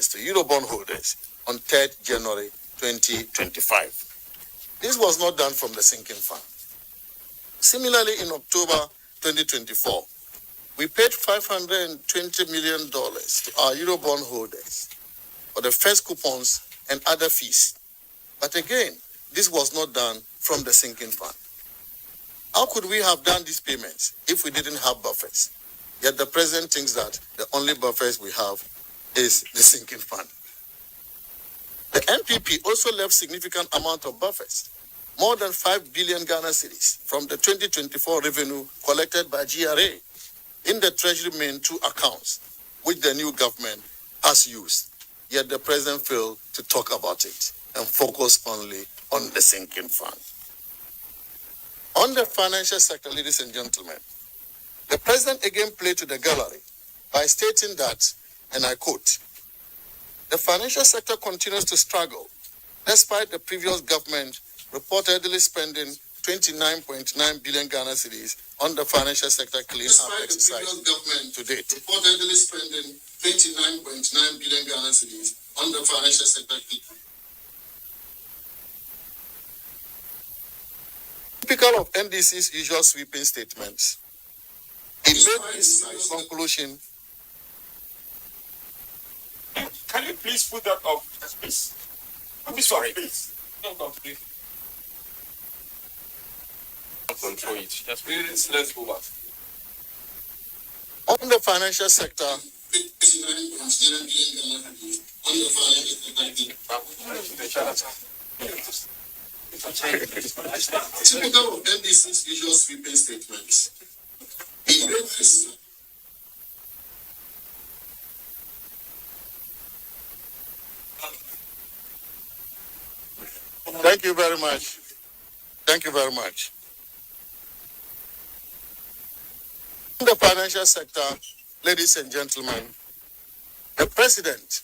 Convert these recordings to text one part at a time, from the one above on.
payments to Eurobond holders on 3rd January 2025. This was not done from the sinking fund. Similarly, in October 2024, we paid $520 million to our Eurobond holders for the first coupons and other fees. But again, this was not done from the sinking fund. How could we have done these payments if we didn't have buffers? Yet the president thinks that the only buffers we have is the sinking fund. The NPP also left significant amount of buffers, more than 5 billion Ghana cedis from the 2024 revenue collected by GRA in the Treasury main 2 accounts, which the new government has used. Yet the president failed to talk about it and focus only on the sinking fund. On the financial sector, ladies and gentlemen, the president again played to the gallery by stating that, and I quote, "The financial sector continues to struggle despite the previous government reportedly spending 29.9 billion Ghana cedis on the financial sector clean-up exercise to date." Reportedly spending 29.9 billion Ghana cedis on the financial sector clean-up. Typical of NDC's usual sweeping statements, he made his conclusion. Can you please put that up, please? I'm sorry, please. No, please. Control it. Just let's go back. On the financial sector, typical of NDC's usual sweeping statements, he made this. Thank you very much. Thank you very much. In the financial sector, ladies and gentlemen, the president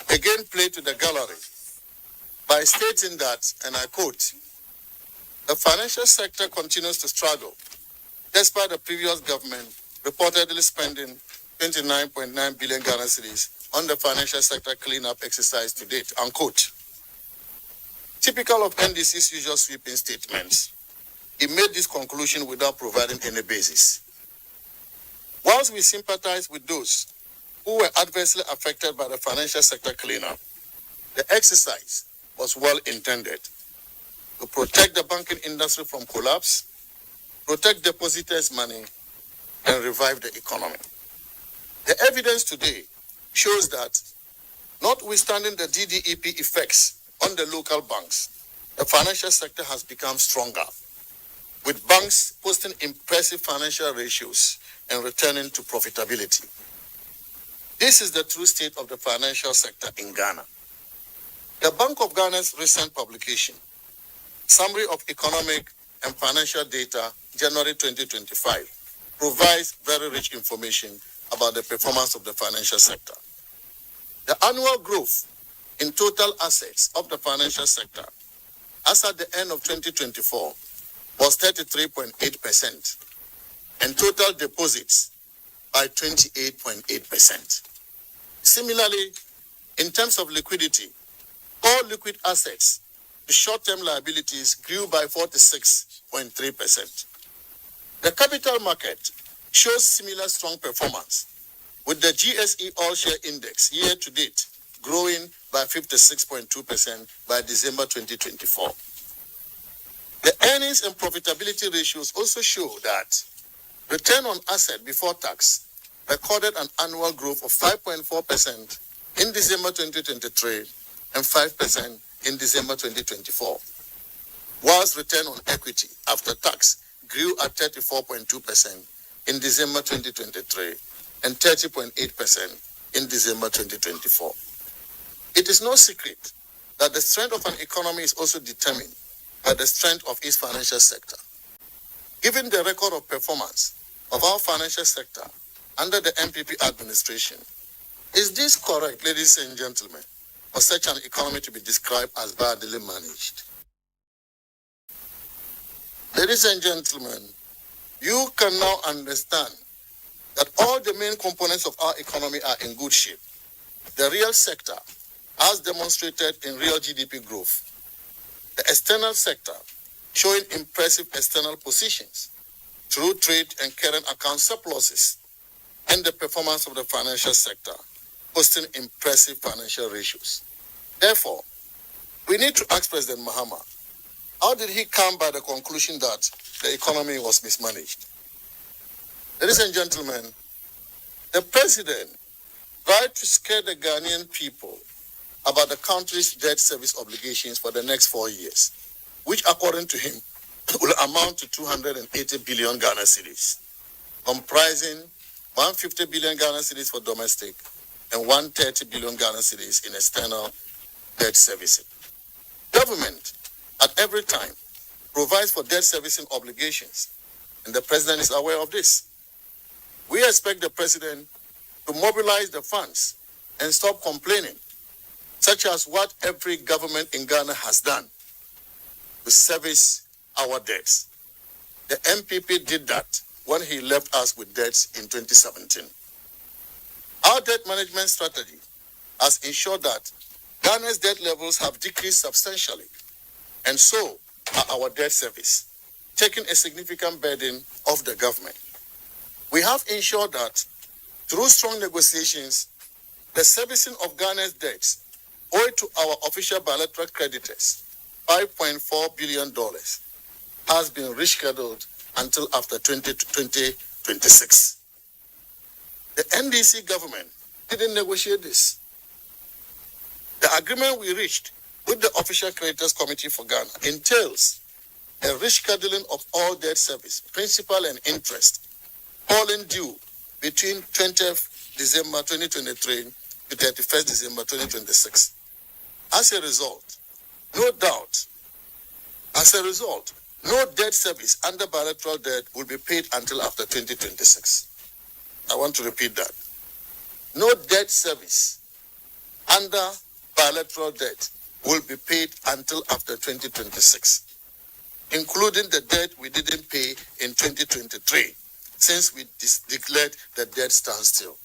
again played to the gallery by stating that, and I quote, "The financial sector continues to struggle despite the previous government reportedly spending 29.9 billion Ghana cedis on the financial sector cleanup exercise to date," unquote. Typical of NDC's usual sweeping statements, he made this conclusion without providing any basis. Whilst we sympathize with those who were adversely affected by the financial sector cleanup, the exercise was well intended to protect the banking industry from collapse, protect depositors' money, and revive the economy. The evidence today shows that, notwithstanding the DDEP effects on the local banks, the financial sector has become stronger, with banks posting impressive financial ratios and returning to profitability. This is the true state of the financial sector in Ghana. The Bank of Ghana's recent publication, Summary of Economic and Financial Data, January 2025, provides very rich information about the performance of the financial sector. The annual growth in total assets of the financial sector, as at the end of 2024, was 33.8%, and total deposits by 28.8%. Similarly, in terms of liquidity, all liquid assets, the short-term liabilities grew by 46.3%. The capital market shows similar strong performance, with the GSE All-Share Index year-to-date growing by 56.2% by December 2024. The earnings and profitability ratios also show that return on asset before tax recorded an annual growth of 5.4% in December 2023 and 5% in December 2024, whilst return on equity after tax grew at 34.2% in December 2023 and 30.8% in December 2024. It is no secret that the strength of an economy is also determined by the strength of its financial sector. Given the record of performance of our financial sector under the MPP administration, is this correct, ladies and gentlemen, for such an economy to be described as badly managed? Ladies and gentlemen, you can now understand that all the main components of our economy are in good shape, the real sector, as demonstrated in real GDP growth, the external sector, showing impressive external positions through trade and current account surpluses, and the performance of the financial sector, posting impressive financial ratios. Therefore, we need to ask President Mahama, how did he come by the conclusion that the economy was mismanaged? Ladies and gentlemen, the president tried to scare the Ghanaian people about the country's debt service obligations for the next 4 years, which according to him will amount to 280 billion Ghana cedis, comprising 150 billion Ghana cedis for domestic and 130 billion Ghana cedis in external debt servicing. Government, at every time, provides for debt servicing obligations, and the president is aware of this. We expect the president to mobilize the funds and stop complaining, such as what every government in Ghana has done to service our debts. The MPP did that when he left us with debts in 2017. Our debt management strategy has ensured that Ghana's debt levels have decreased substantially, and so are our debt service, taking a significant burden off the government. We have ensured that through strong negotiations, the servicing of Ghana's debts owed to our official bilateral creditors, $5.4 billion, has been rescheduled until after 2026. The NDC government didn't negotiate this. The agreement we reached with the Official Creditors Committee for Ghana entails a rescheduling of all debt service, principal and interest, falling due between 20th December 2023 to 31st December 2026. As a result, no debt service under bilateral debt will be paid until after 2026. I want to repeat that. No debt service under bilateral debt will be paid until after 2026, including the debt we didn't pay in 2023, since we declared the debt standstill.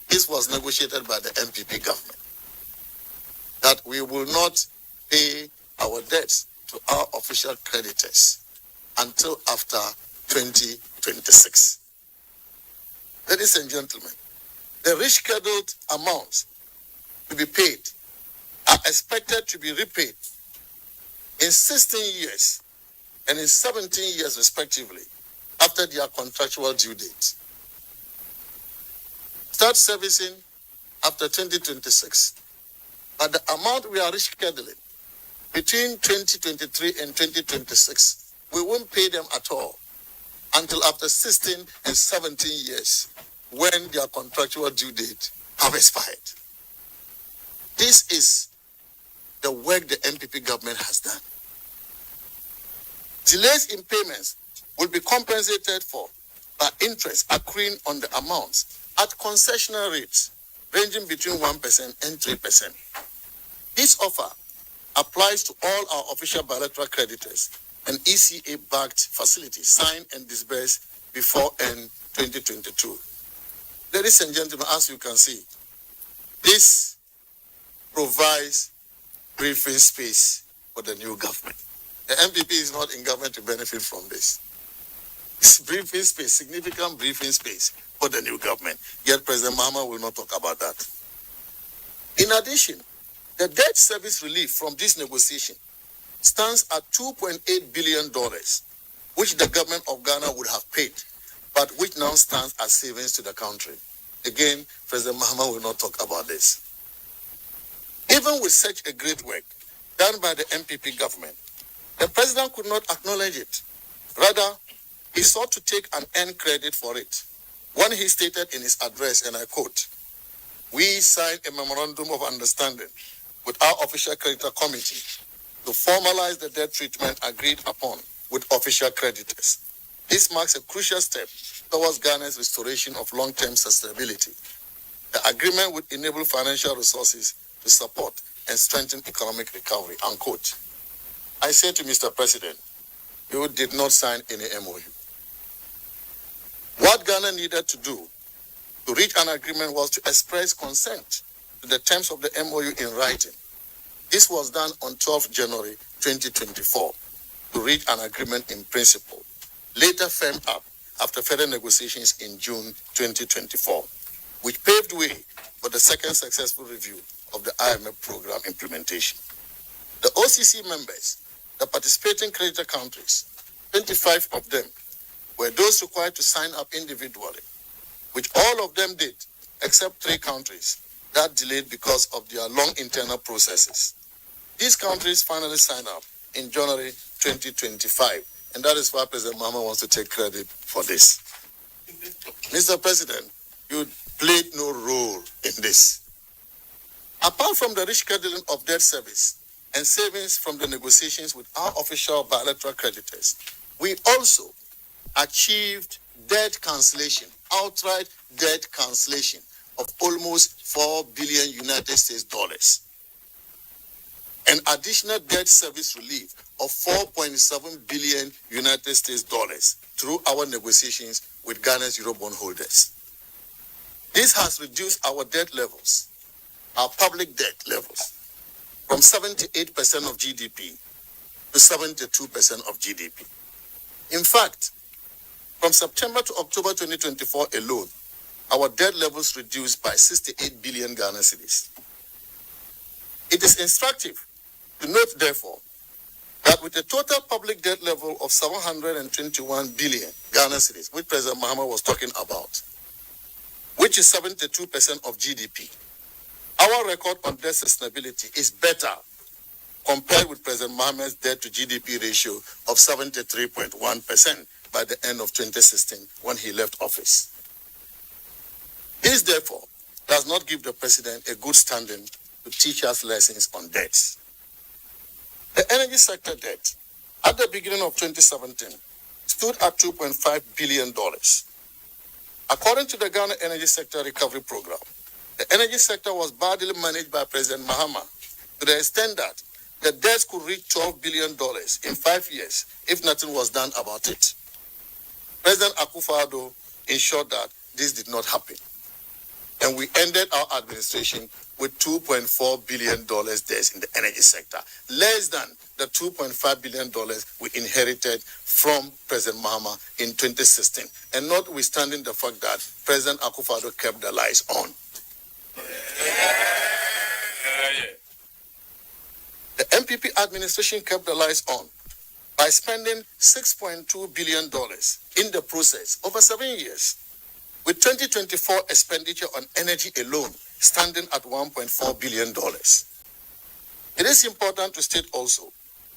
This was negotiated by the MPP government, that we will not pay our debts to our official creditors until after 2026. Ladies and gentlemen, the rescheduled amounts to be paid are expected to be repaid in 16 years and in 17 years respectively after their contractual due date. Start servicing after 2026, but the amount we are rescheduling between 2023 and 2026, we won't pay them at all until after 16 and 17 years when their contractual due date have expired. This is the work the MPP government has done. Delays in payments will be compensated for by interest accruing on the amounts at concessional rates ranging between 1% and 3%. This offer applies to all our official bilateral creditors and ECA-backed facilities signed and disbursed before end 2022. Ladies and gentlemen, as you can see, this provides briefing space for the new government. The MPP is not in government to benefit from this. It's briefing space, significant briefing space for the new government. Yet President Mahama will not talk about that. In addition, the debt service relief from this negotiation stands at $2.8 billion, which the government of Ghana would have paid, but which now stands as savings to the country. Again, President Mahama will not talk about this. Even with such a great work done by the MPP government, the president could not acknowledge it. Rather, he sought to take an end credit for it when he stated in his address, and I quote, "We signed a memorandum of understanding with our official creditor committee to formalize the debt treatment agreed upon with official creditors. This marks a crucial step towards Ghana's restoration of long-term sustainability. The agreement would enable financial resources to support and strengthen economic recovery," unquote. I say to Mr. President, you did not sign any MOU. What Ghana needed to do to reach an agreement was to express consent to the terms of the MOU in writing. This was done on 12 January 2024 to reach an agreement in principle, later firmed up after further negotiations in June 2024, which paved way for the second successful review of the IMF program implementation. The OCC members, the participating creditor countries, 25 of them, were those required to sign up individually, which all of them did, except 3 countries that delayed because of their long internal processes. These countries finally signed up in January 2025, and that is why President Mahama wants to take credit for this. Mr. President, you played no role in this. Apart from the rescheduling of debt service and savings from the negotiations with our official bilateral creditors, we also achieved debt cancellation, outright debt cancellation of almost $4 billion United States dollars, and additional debt service relief of $4.7 billion United States dollars through our negotiations with Ghana's Eurobond holders. This has reduced our debt levels, our public debt levels, from 78% of GDP to 72% of GDP. In fact, from September to October 2024 alone, our debt levels reduced by 68 billion Ghana cedis. It is instructive to note, therefore, that with a total public debt level of 721 billion Ghana cedis, which President Mahama was talking about, which is 72% of GDP, our record on debt sustainability is better compared with President Mahama's debt to GDP ratio of 73.1% by the end of 2016 when he left office. This, therefore, does not give the President a good standing to teach us lessons on debts. The energy sector debt at the beginning of 2017 stood at $2.5 billion. According to the Ghana Energy Sector Recovery Program, the energy sector was badly managed by President Mahama to the extent that the debts could reach $12 billion in 5 years if nothing was done about it. President akufo-addo ensured that this did not happen, and we ended our administration with $2.4 billion debts in the energy sector, less than the $2.5 billion we inherited from President Mahama in 2016, and notwithstanding the fact that President akufo-addo kept the lights on. The MPP administration kept the lights on by spending $6.2 billion in the process over 7 years, with 2024 expenditure on energy alone standing at $1.4 billion. It is important to state also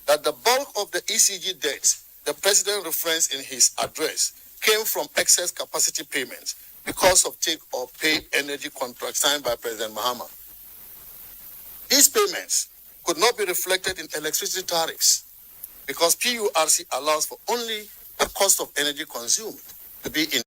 that the bulk of the ECG debts the President referenced in his address came from excess capacity payments because of take-or-pay energy contracts signed by President Mahama. These payments could not be reflected in electricity tariffs because PURC allows for only the cost of energy consumed to be in